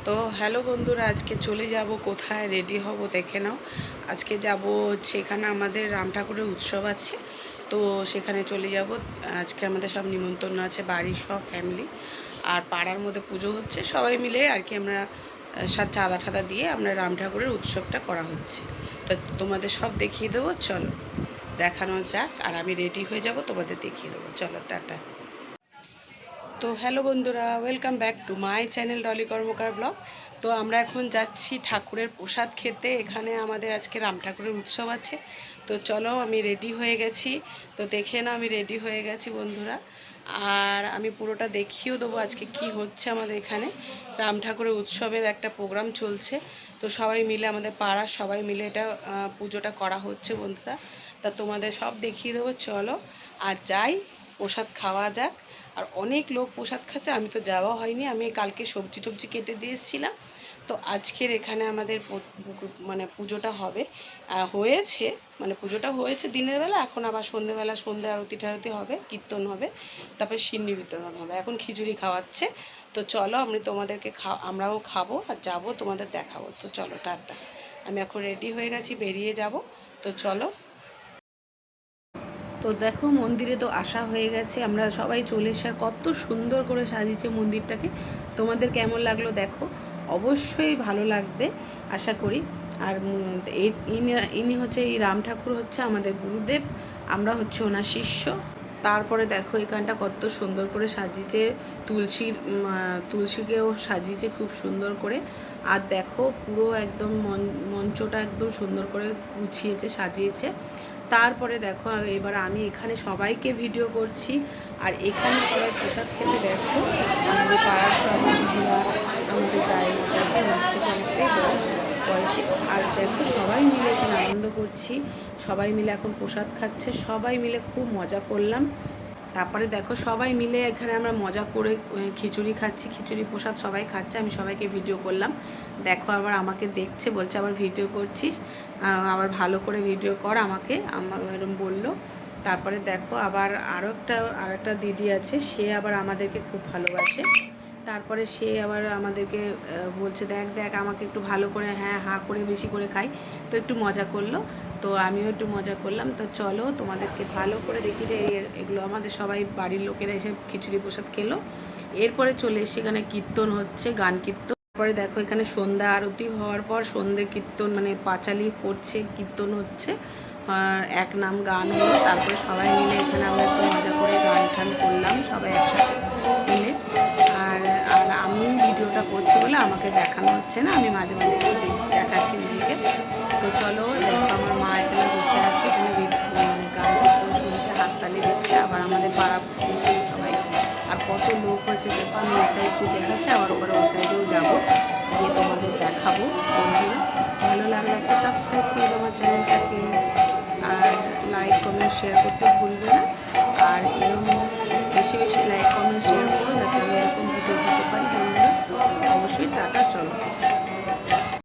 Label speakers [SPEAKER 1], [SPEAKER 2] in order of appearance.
[SPEAKER 1] তো হ্যালো বন্ধুরা, আজকে চলে যাব কোথায়, রেডি হব দেখে নাও। আজকে যাব হচ্ছে এখানে আমাদের রাম ঠাকুরের উৎসব আছে, তো সেখানে চলে যাব। আজকে আমাদের সব নিমন্ত্রণ আছে, বাড়ির সব ফ্যামিলি আর পাড়ার মধ্যে পুজো হচ্ছে, সবাই মিলে আর কি আমরা সাথে চাঁদা ঠাদা দিয়ে আমরা রাম ঠাকুরের উৎসবটা করা হচ্ছে। তো তোমাদের সব দেখিয়ে দেবো, চলো দেখানো যাক। আর আমি রেডি হয়ে যাব, তোমাদের দেখিয়ে দেবো, চলো টাটা। তো হ্যালো বন্ধুরা, welcome back to my channel Dolly Karmakar blog. তো আমরা এখন যাচ্ছি ঠাকুরের প্রসাদ খেতে। এখানে আমাদের আজকে রাম ঠাকুরের উৎসব আছে, তো চলো আমি রেডি হয়ে গেছি। তো দেখে না আমি রেডি হয়ে গেছি বন্ধুরা, আর আমি পুরোটা দেখিয়েও দেবো আজকে কি হচ্ছে আমাদের এখানে। রাম ঠাকুরের উৎসবের একটা প্রোগ্রাম চলছে, তো সবাই মিলে আমাদের পাড়ার সবাই মিলে এটা পুজোটা করা হচ্ছে বন্ধুরা। তা তোমাদের সব দেখিয়ে দেবো, চলো আর যাই, প্রসাদ খাওয়া যাক। আর অনেক লোক প্রসাদ খাচ্ছে, আমি তো যাওয়া হয়নি, আমি কালকে সবজি টবজি কেটে দিয়ে এসেছিলাম। তো আজকের এখানে আমাদের মানে পুজোটা হবে, হয়েছে, মানে পুজোটা হয়েছে দিনের বেলা, এখন আবার সন্ধ্যেবেলা সন্ধ্যে আরতি টারতি হবে, কীর্তন হবে, তারপরে সিন্নি বিতরণ হবে। এখন খিচুড়ি খাওয়াচ্ছে। তো চলো আমি তোমাদেরকে আমরাও খাবো আর যাবো, তোমাদের দেখাবো। তো চলো টাটা, আমি এখন রেডি হয়ে গেছি, বেরিয়ে যাব। তো চলো। তো দেখো মন্দিরে তো আসা হয়ে গেছে, আমরা সবাই চলে এসে, আর কত সুন্দর করে সাজিয়েছে মন্দিরটাকে। তোমাদের কেমন লাগলো দেখো, অবশ্যই ভালো লাগবে আশা করি। আর ইনি হচ্ছে, এই রাম ঠাকুর হচ্ছে আমাদের গুরুদেব, আমরা হচ্ছে ওনার শিষ্য। তারপরে দেখো এখানটা কত সুন্দর করে সাজিয়েছে, তুলসীকেও সাজিয়েছে খুব সুন্দর করে। আর দেখো পুরো একদম মঞ্চটা একদম সুন্দর করে গুছিয়েছে, সাজিয়েছে। তারপরে দেখো এবার আমি এখানে সবাইকে ভিডিও করছি, আর এখানে সবাই প্রসাদ খেতে ব্যস্ত। আমাদের পাড়ার সব বন্ধুরা, আমাদের জায়গাটা অনেকটাই বয়সী। আর দেখো সবাই মিলে এখানে আনন্দ করছি, সবাই মিলে এখন প্রসাদ খাচ্ছে, সবাই মিলে খুব মজা করলাম। তারপরে দেখো সবাই মিলে এখানে আমরা মজা করে খিচুড়ি খাচ্ছি, খিচুড়ি প্রসাদ সবাই খাচ্ছে, আমি সবাইকে ভিডিও করলাম। দেখো আবার আমাকে দেখছে, বলছে আবার ভিডিও করছিস, আবার ভালো করে ভিডিও কর আমাকে, এরকম বললো। তারপরে দেখো আবার আরেকটা দিদি আছে, সে আবার আমাদেরকে খুব ভালোবাসে। তারপরে সে আবার আমাদেরকে বলছে, দেখ দেখ আমাকে একটু ভালো করে, হ্যাঁ হা করে বেশি করে খাই। তো একটু মজা করলো, তো আমিও একটু মজা করলাম। তো চলো তোমাদেরকে ভালো করে দেখি যে এগুলো আমাদের সবাই বাড়ির লোকেরা এসে খিচুড়ি প্রসাদ খেলো। এরপরে চলে এসে এখানে কীর্তন হচ্ছে, গান কীর্তন। তারপরে দেখো এখানে সন্ধ্যা আরতি হওয়ার পর সন্ধ্যে কীর্তন, মানে পাঁচালি পড়ছে, কীর্তন হচ্ছে, এক নাম গান হলো। তারপরে সবাই মিলে এখানে আমরা একটু মজা করে গান টান করলাম সবাই একসাথে মিলে। আর আর আমি ভিডিওটা করছি বলে আমাকে দেখানো হচ্ছে না, আমি মাঝে মাঝে একটু দেখাচ্ছি নিজেকে। তো চলো দেখো আমার মা এখানে বসে আছে, এখানে মানে গান কীর্তন শুনছে, হাততালি দিচ্ছে। আবার আমাদের পাড়া সবাই, আর কত লোক হয়েছে দেখো, আমি ওই সাইডে দেখাচ্ছি, আবার ওপরে ওই সাইডেও যাবো।